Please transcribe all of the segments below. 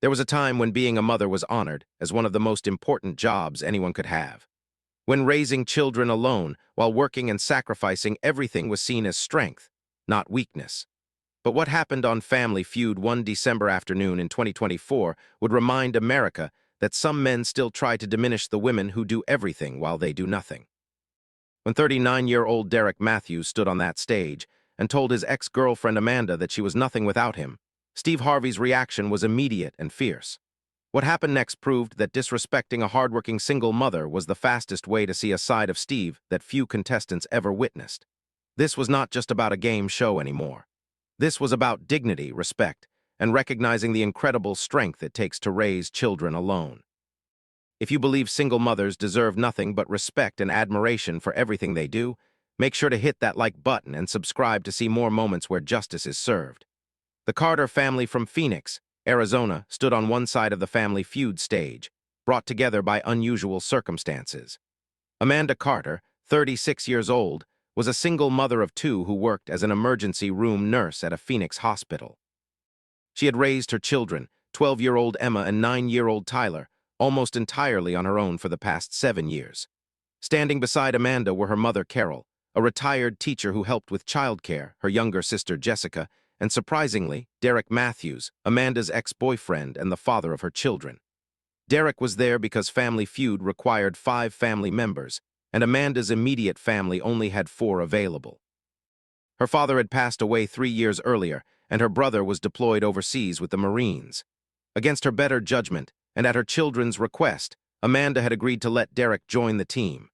There was a time when being a mother was honored as one of the most important jobs anyone could have. When raising children alone while working and sacrificing everything was seen as strength, not weakness. But what happened on Family Feud one December afternoon in 2024 would remind America that some men still try to diminish the women who do everything while they do nothing. When 39-year-old Derek Matthews stood on that stage and told his ex-girlfriend Amanda that she was nothing without him, Steve Harvey's reaction was immediate and fierce. What happened next proved that disrespecting a hardworking single mother was the fastest way to see a side of Steve that few contestants ever witnessed. This was not just about a game show anymore. This was about dignity, respect, and recognizing the incredible strength it takes to raise children alone. If you believe single mothers deserve nothing but respect and admiration for everything they do, make sure to hit that like button and subscribe to see more moments where justice is served. The Carter family from Phoenix, Arizona, stood on one side of the Family Feud stage, brought together by unusual circumstances. Amanda Carter, 36 years old, was a single mother of two who worked as an emergency room nurse at a Phoenix hospital. She had raised her children, 12-year-old Emma and 9-year-old Tyler, almost entirely on her own for the past 7 years. Standing beside Amanda were her mother Carol, a retired teacher who helped with childcare, her younger sister Jessica, and surprisingly, Derek Matthews, Amanda's ex-boyfriend and the father of her children. Derek was there because Family Feud required 5 family members, and Amanda's immediate family only had 4 available. Her father had passed away 3 years earlier, and her brother was deployed overseas with the Marines. Against her better judgment, and at her children's request, Amanda had agreed to let Derek join the team.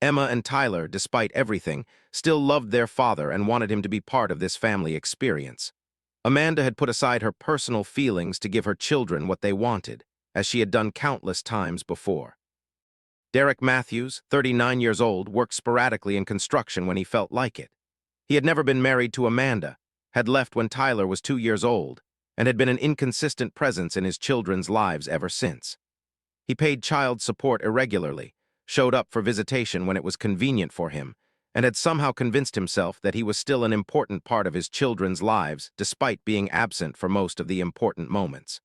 Emma and Tyler, despite everything, still loved their father and wanted him to be part of this family experience. Amanda had put aside her personal feelings to give her children what they wanted, as she had done countless times before. Derek Matthews, 39 years old, worked sporadically in construction when he felt like it. He had never been married to Amanda, had left when Tyler was 2 years old, and had been an inconsistent presence in his children's lives ever since. He paid child support irregularly, showed up for visitation when it was convenient for him, and had somehow convinced himself that he was still an important part of his children's lives despite being absent for most of the important moments.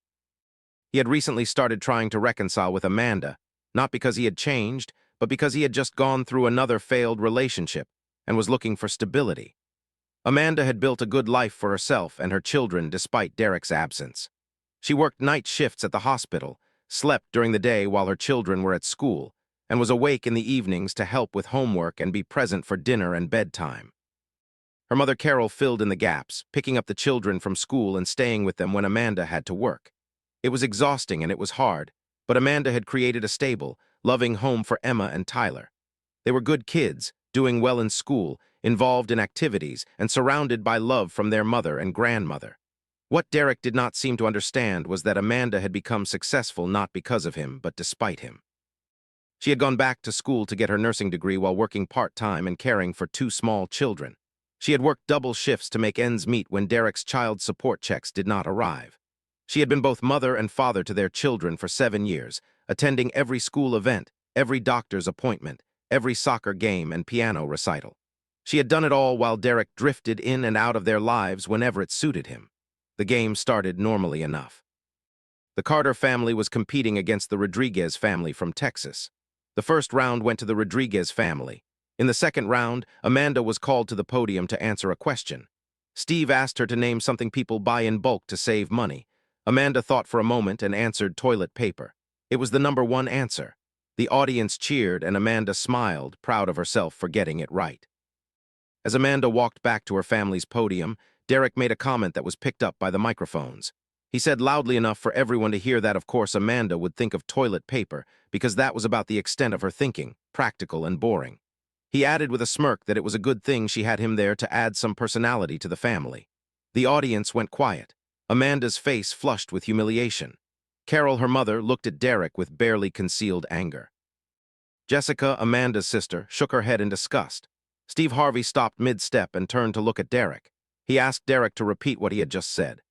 He had recently started trying to reconcile with Amanda, not because he had changed, but because he had just gone through another failed relationship and was looking for stability. Amanda had built a good life for herself and her children despite Derek's absence. She worked night shifts at the hospital, slept during the day while her children were at school, and was awake in the evenings to help with homework and be present for dinner and bedtime. Her mother Carol filled in the gaps, picking up the children from school and staying with them when Amanda had to work. It was exhausting and it was hard, but Amanda had created a stable, loving home for Emma and Tyler. They were good kids, doing well in school, involved in activities, and surrounded by love from their mother and grandmother. What Derek did not seem to understand was that Amanda had become successful not because of him, but despite him. She had gone back to school to get her nursing degree while working part-time and caring for 2 small children. She had worked double shifts to make ends meet when Derek's child support checks did not arrive. She had been both mother and father to their children for 7 years, attending every school event, every doctor's appointment, every soccer game and piano recital. She had done it all while Derek drifted in and out of their lives whenever it suited him. The game started normally enough. The Carter family was competing against the Rodriguez family from Texas. The first round went to the Rodriguez family. In the second round, Amanda was called to the podium to answer a question. Steve asked her to name something people buy in bulk to save money. Amanda thought for a moment and answered toilet paper. It was the #1 answer. The audience cheered and Amanda smiled, proud of herself for getting it right. As Amanda walked back to her family's podium, Derek made a comment that was picked up by the microphones. He said loudly enough for everyone to hear that, of course, Amanda would think of toilet paper, because that was about the extent of her thinking, practical and boring. He added with a smirk that it was a good thing she had him there to add some personality to the family. The audience went quiet. Amanda's face flushed with humiliation. Carol, her mother, looked at Derek with barely concealed anger. Jessica, Amanda's sister, shook her head in disgust. Steve Harvey stopped mid-step and turned to look at Derek. He asked Derek to repeat what he had just said.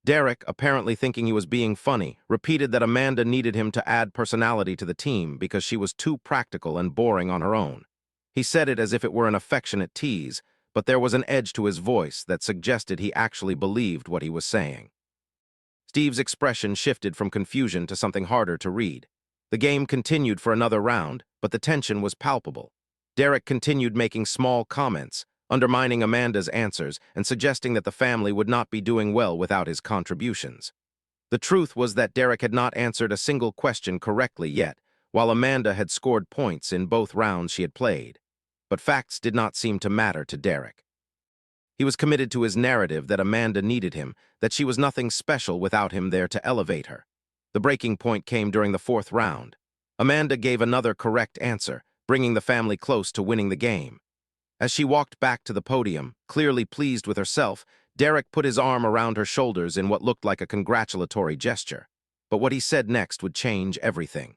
Derek, apparently thinking he was being funny, repeated that Amanda needed him to add personality to the team because she was too practical and boring on her own. He said it as if it were an affectionate tease, but there was an edge to his voice that suggested he actually believed what he was saying. Steve's expression shifted from confusion to something harder to read. The game continued for another round, but the tension was palpable. Derek continued making small comments, undermining Amanda's answers and suggesting that the family would not be doing well without his contributions. The truth was that Derek had not answered a single question correctly yet, while Amanda had scored points in both rounds she had played. But facts did not seem to matter to Derek. He was committed to his narrative that Amanda needed him, that she was nothing special without him there to elevate her. The breaking point came during the fourth round. Amanda gave another correct answer, bringing the family close to winning the game. As she walked back to the podium, clearly pleased with herself, Derek put his arm around her shoulders in what looked like a congratulatory gesture. But what he said next would change everything.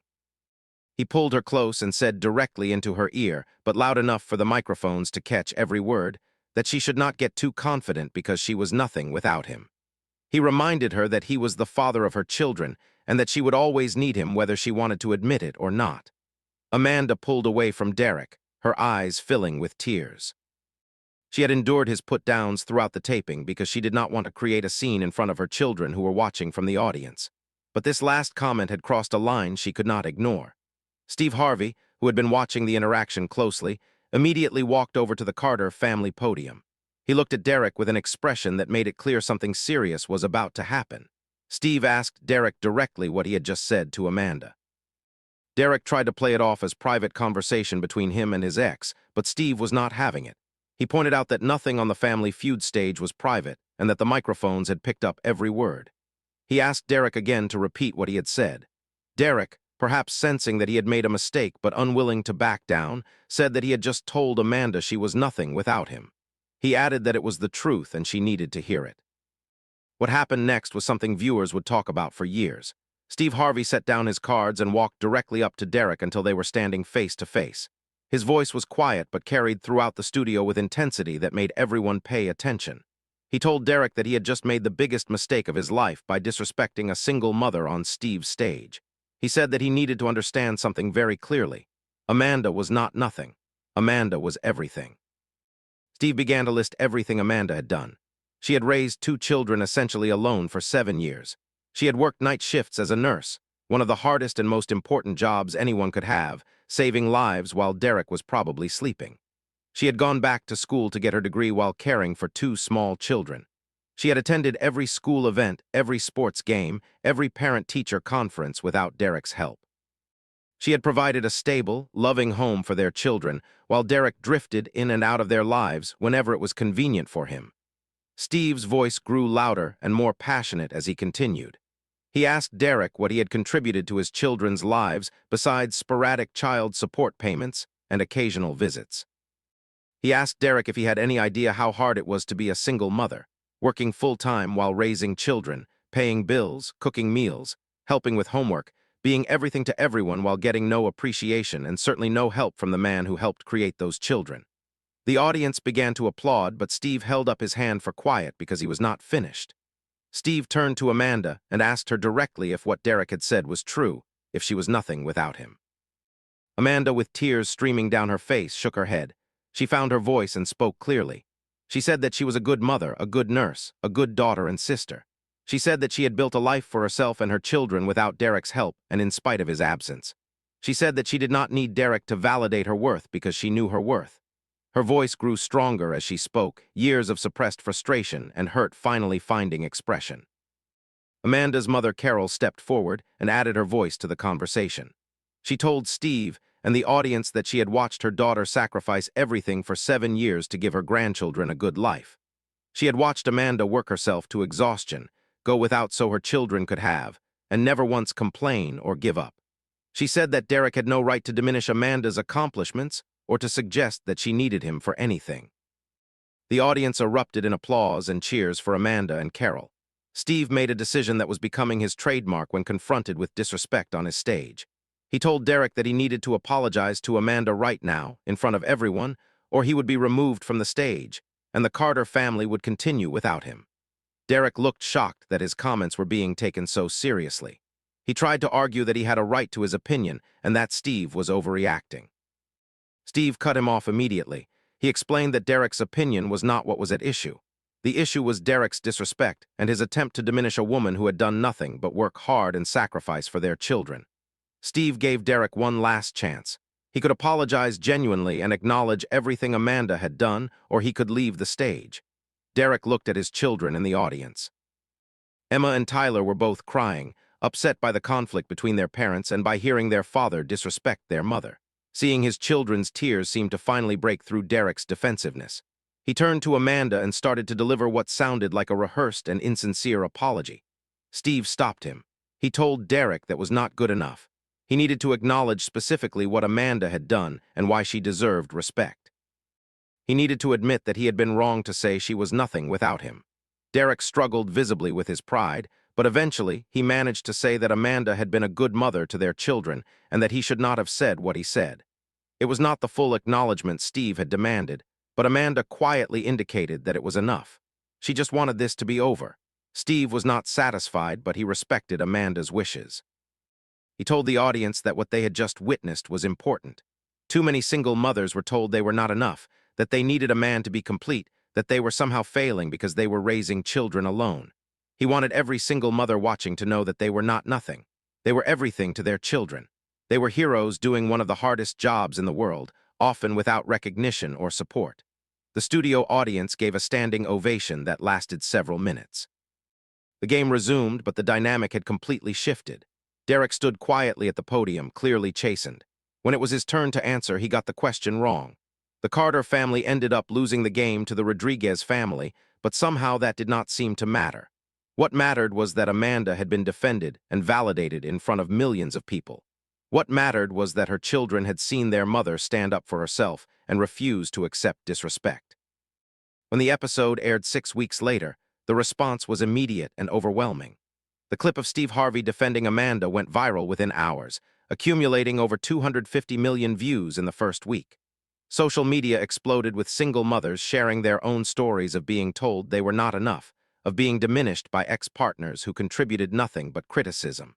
He pulled her close and said directly into her ear, but loud enough for the microphones to catch every word, that she should not get too confident because she was nothing without him. He reminded her that he was the father of her children and that she would always need him whether she wanted to admit it or not. Amanda pulled away from Derek, her eyes filling with tears. She had endured his put-downs throughout the taping because she did not want to create a scene in front of her children who were watching from the audience. But this last comment had crossed a line she could not ignore. Steve Harvey, who had been watching the interaction closely, immediately walked over to the Carter family podium. He looked at Derek with an expression that made it clear something serious was about to happen. Steve asked Derek directly what he had just said to Amanda. Derek tried to play it off as private conversation between him and his ex, but Steve was not having it. He pointed out that nothing on the Family Feud stage was private and that the microphones had picked up every word. He asked Derek again to repeat what he had said. Derek, perhaps sensing that he had made a mistake but unwilling to back down, said that he had just told Amanda she was nothing without him. He added that it was the truth and she needed to hear it. What happened next was something viewers would talk about for years. Steve Harvey set down his cards and walked directly up to Derek until they were standing face to face. His voice was quiet but carried throughout the studio with intensity that made everyone pay attention. He told Derek that he had just made the biggest mistake of his life by disrespecting a single mother on Steve's stage. He said that he needed to understand something very clearly. Amanda was not nothing. Amanda was everything. Steve began to list everything Amanda had done. She had raised 2 children essentially alone for 7 years. She had worked night shifts as a nurse, one of the hardest and most important jobs anyone could have, saving lives while Derek was probably sleeping. She had gone back to school to get her degree while caring for 2 small children. She had attended every school event, every sports game, every parent-teacher conference without Derek's help. She had provided a stable, loving home for their children, while Derek drifted in and out of their lives whenever it was convenient for him. Steve's voice grew louder and more passionate as he continued. He asked Derek what he had contributed to his children's lives besides sporadic child support payments and occasional visits. He asked Derek if he had any idea how hard it was to be a single mother, working full-time while raising children, paying bills, cooking meals, helping with homework, being everything to everyone while getting no appreciation and certainly no help from the man who helped create those children. The audience began to applaud, but Steve held up his hand for quiet because he was not finished. Steve turned to Amanda and asked her directly if what Derek had said was true, if she was nothing without him. Amanda, with tears streaming down her face, shook her head. She found her voice and spoke clearly. She said that she was a good mother, a good nurse, a good daughter and sister. She said that she had built a life for herself and her children without Derek's help and in spite of his absence. She said that she did not need Derek to validate her worth because she knew her worth. Her voice grew stronger as she spoke, years of suppressed frustration and hurt finally finding expression. Amanda's mother, Carol, stepped forward and added her voice to the conversation. She told Steve and the audience that she had watched her daughter sacrifice everything for 7 years to give her grandchildren a good life. She had watched Amanda work herself to exhaustion, go without so her children could have, and never once complain or give up. She said that Derek had no right to diminish Amanda's accomplishments or to suggest that she needed him for anything. The audience erupted in applause and cheers for Amanda and Carol. Steve made a decision that was becoming his trademark when confronted with disrespect on his stage. He told Derek that he needed to apologize to Amanda right now, in front of everyone, or he would be removed from the stage, and the Carter family would continue without him. Derek looked shocked that his comments were being taken so seriously. He tried to argue that he had a right to his opinion and that Steve was overreacting. Steve cut him off immediately. He explained that Derek's opinion was not what was at issue. The issue was Derek's disrespect and his attempt to diminish a woman who had done nothing but work hard and sacrifice for their children. Steve gave Derek one last chance. He could apologize genuinely and acknowledge everything Amanda had done, or he could leave the stage. Derek looked at his children in the audience. Emma and Tyler were both crying, upset by the conflict between their parents and by hearing their father disrespect their mother. Seeing his children's tears seemed to finally break through Derek's defensiveness. He turned to Amanda and started to deliver what sounded like a rehearsed and insincere apology. Steve stopped him. He told Derek that was not good enough. He needed to acknowledge specifically what Amanda had done and why she deserved respect. He needed to admit that he had been wrong to say she was nothing without him. Derek struggled visibly with his pride, but eventually he managed to say that Amanda had been a good mother to their children and that he should not have said what he said. It was not the full acknowledgement Steve had demanded, but Amanda quietly indicated that it was enough. She just wanted this to be over. Steve was not satisfied, but he respected Amanda's wishes. He told the audience that what they had just witnessed was important. Too many single mothers were told they were not enough, that they needed a man to be complete, that they were somehow failing because they were raising children alone. He wanted every single mother watching to know that they were not nothing. They were everything to their children. They were heroes doing one of the hardest jobs in the world, often without recognition or support. The studio audience gave a standing ovation that lasted several minutes. The game resumed, but the dynamic had completely shifted. Derek stood quietly at the podium, clearly chastened. When it was his turn to answer, he got the question wrong. The Carter family ended up losing the game to the Rodriguez family, but somehow that did not seem to matter. What mattered was that Amanda had been defended and validated in front of millions of people. What mattered was that her children had seen their mother stand up for herself and refuse to accept disrespect. When the episode aired 6 weeks later, the response was immediate and overwhelming. The clip of Steve Harvey defending Amanda went viral within hours, accumulating over 250 million views in the first week. Social media exploded with single mothers sharing their own stories of being told they were not enough, of being diminished by ex-partners who contributed nothing but criticism.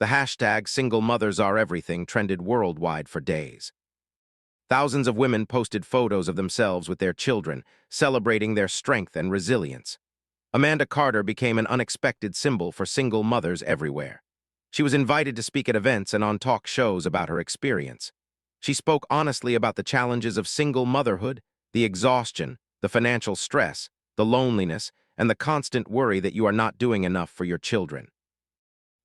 The hashtag #SingleMothersAreEverything trended worldwide for days. Thousands of women posted photos of themselves with their children, celebrating their strength and resilience. Amanda Carter became an unexpected symbol for single mothers everywhere. She was invited to speak at events and on talk shows about her experience. She spoke honestly about the challenges of single motherhood, the exhaustion, the financial stress, the loneliness, and the constant worry that you are not doing enough for your children.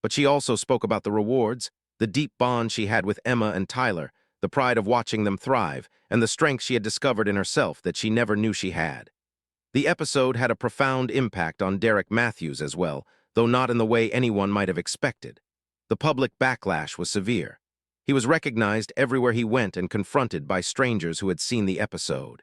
But she also spoke about the rewards, the deep bond she had with Emma and Tyler, the pride of watching them thrive, and the strength she had discovered in herself that she never knew she had. The episode had a profound impact on Derek Matthews as well, though not in the way anyone might have expected. The public backlash was severe. He was recognized everywhere he went and confronted by strangers who had seen the episode.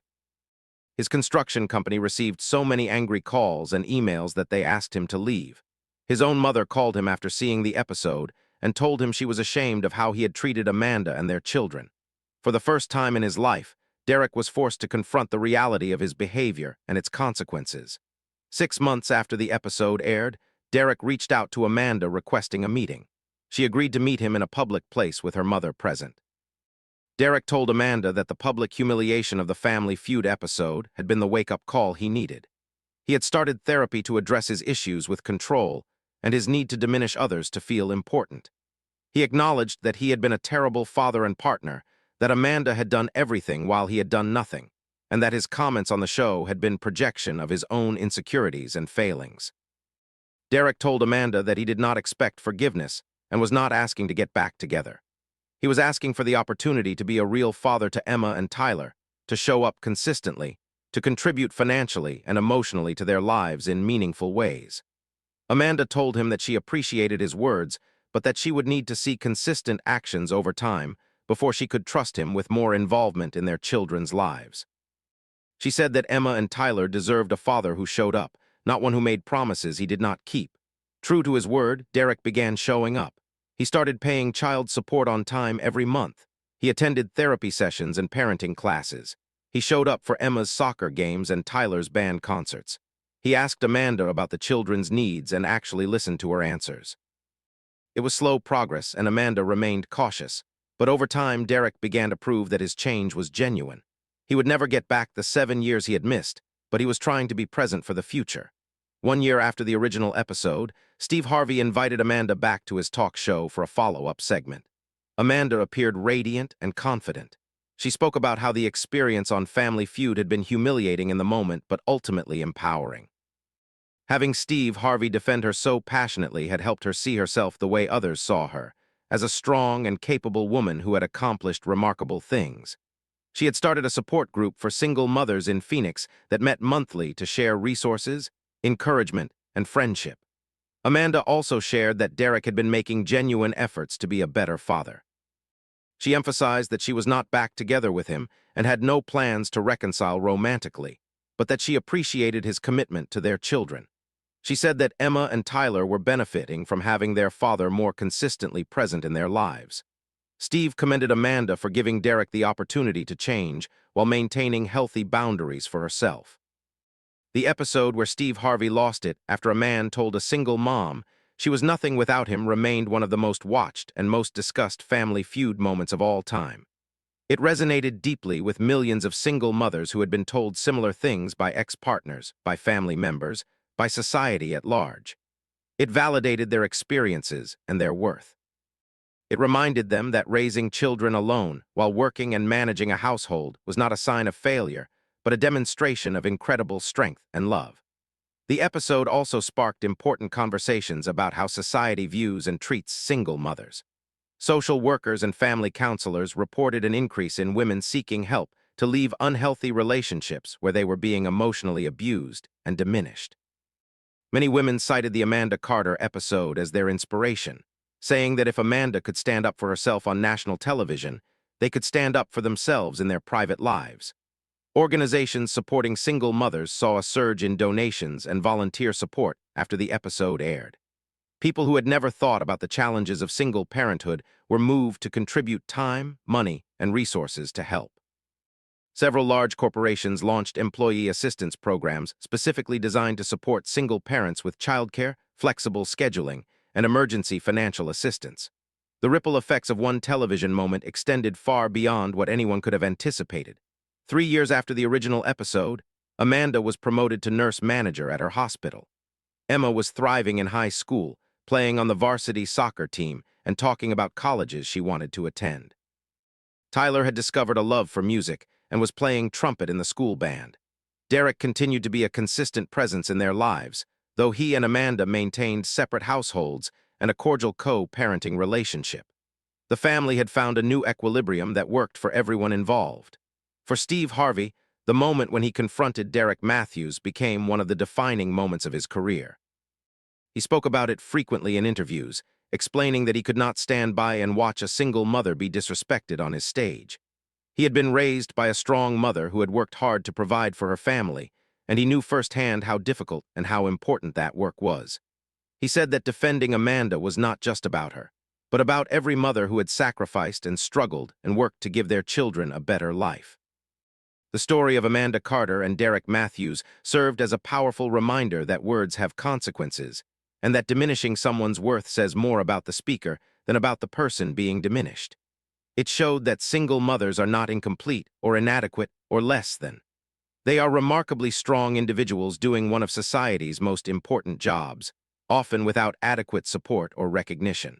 His construction company received so many angry calls and emails that they asked him to leave. His own mother called him after seeing the episode and told him she was ashamed of how he had treated Amanda and their children. For the first time in his life, Derek was forced to confront the reality of his behavior and its consequences. 6 months after the episode aired, Derek reached out to Amanda requesting a meeting. She agreed to meet him in a public place with her mother present. Derek told Amanda that the public humiliation of the Family Feud episode had been the wake-up call he needed. He had started therapy to address his issues with control and his need to diminish others to feel important. He acknowledged that he had been a terrible father and partner, that Amanda had done everything while he had done nothing, and that his comments on the show had been projection of his own insecurities and failings. Derek told Amanda that he did not expect forgiveness and was not asking to get back together. He was asking for the opportunity to be a real father to Emma and Tyler, to show up consistently, to contribute financially and emotionally to their lives in meaningful ways. Amanda told him that she appreciated his words, but that she would need to see consistent actions over time before she could trust him with more involvement in their children's lives. She said that Emma and Tyler deserved a father who showed up, not one who made promises he did not keep. True to his word, Derek began showing up. He started paying child support on time every month. He attended therapy sessions and parenting classes. He showed up for Emma's soccer games and Tyler's band concerts. He asked Amanda about the children's needs and actually listened to her answers. It was slow progress, and Amanda remained cautious. But over time, Derek began to prove that his change was genuine. He would never get back the 7 years he had missed, but he was trying to be present for the future. 1 year after the original episode, Steve Harvey invited Amanda back to his talk show for a follow-up segment. Amanda appeared radiant and confident. She spoke about how the experience on Family Feud had been humiliating in the moment, but ultimately empowering. Having Steve Harvey defend her so passionately had helped her see herself the way others saw her, as a strong and capable woman who had accomplished remarkable things. She had started a support group for single mothers in Phoenix that met monthly to share resources, encouragement, and friendship. Amanda also shared that Derek had been making genuine efforts to be a better father. She emphasized that she was not back together with him and had no plans to reconcile romantically, but that she appreciated his commitment to their children. She said that Emma and Tyler were benefiting from having their father more consistently present in their lives. Steve commended Amanda for giving Derek the opportunity to change while maintaining healthy boundaries for herself. The episode where Steve Harvey lost it after a man told a single mom she was nothing without him remained one of the most watched and most discussed Family Feud moments of all time. It resonated deeply with millions of single mothers who had been told similar things by ex-partners, by family members, by society at large. It validated their experiences and their worth. It reminded them that raising children alone while working and managing a household was not a sign of failure, but a demonstration of incredible strength and love. The episode also sparked important conversations about how society views and treats single mothers. Social workers and family counselors reported an increase in women seeking help to leave unhealthy relationships where they were being emotionally abused and diminished. Many women cited the Amanda Carter episode as their inspiration, saying that if Amanda could stand up for herself on national television, they could stand up for themselves in their private lives. Organizations supporting single mothers saw a surge in donations and volunteer support after the episode aired. People who had never thought about the challenges of single parenthood were moved to contribute time, money, and resources to help. Several large corporations launched employee assistance programs specifically designed to support single parents with childcare, flexible scheduling, and emergency financial assistance. The ripple effects of one television moment extended far beyond what anyone could have anticipated. 3 years after the original episode, Amanda was promoted to nurse manager at her hospital. Emma was thriving in high school, playing on the varsity soccer team and talking about colleges she wanted to attend. Tyler had discovered a love for music and was playing trumpet in the school band. Derek continued to be a consistent presence in their lives, though he and Amanda maintained separate households and a cordial co-parenting relationship. The family had found a new equilibrium that worked for everyone involved. For Steve Harvey, the moment when he confronted Derek Matthews became one of the defining moments of his career. He spoke about it frequently in interviews, explaining that he could not stand by and watch a single mother be disrespected on his stage. He had been raised by a strong mother who had worked hard to provide for her family, and he knew firsthand how difficult and how important that work was. He said that defending Amanda was not just about her, but about every mother who had sacrificed and struggled and worked to give their children a better life. The story of Amanda Carter and Derek Matthews served as a powerful reminder that words have consequences, and that diminishing someone's worth says more about the speaker than about the person being diminished. It showed that single mothers are not incomplete or inadequate or less than. They are remarkably strong individuals doing one of society's most important jobs, often without adequate support or recognition.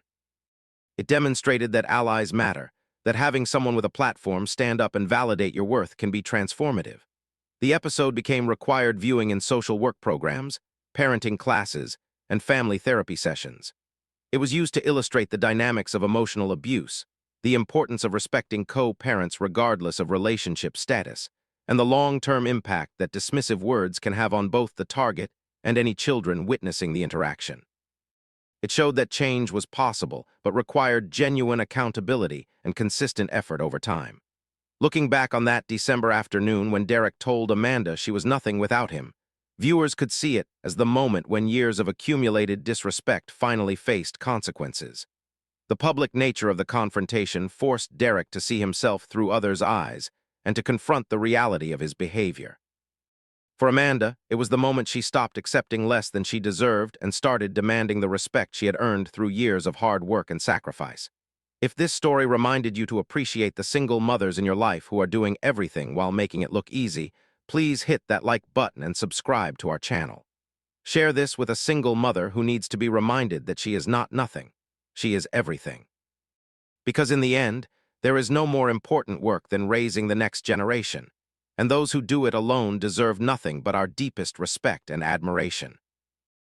It demonstrated that allies matter, that having someone with a platform stand up and validate your worth can be transformative. The episode became required viewing in social work programs, parenting classes, and family therapy sessions. It was used to illustrate the dynamics of emotional abuse, the importance of respecting co-parents regardless of relationship status, and the long-term impact that dismissive words can have on both the target and any children witnessing the interaction. It showed that change was possible, but required genuine accountability and consistent effort over time. Looking back on that December afternoon when Derek told Amanda she was nothing without him, viewers could see it as the moment when years of accumulated disrespect finally faced consequences. The public nature of the confrontation forced Derek to see himself through others' eyes and to confront the reality of his behavior. For Amanda, it was the moment she stopped accepting less than she deserved and started demanding the respect she had earned through years of hard work and sacrifice. If this story reminded you to appreciate the single mothers in your life who are doing everything while making it look easy, please hit that like button and subscribe to our channel. Share this with a single mother who needs to be reminded that she is not nothing. She is everything. Because in the end, there is no more important work than raising the next generation, and those who do it alone deserve nothing but our deepest respect and admiration.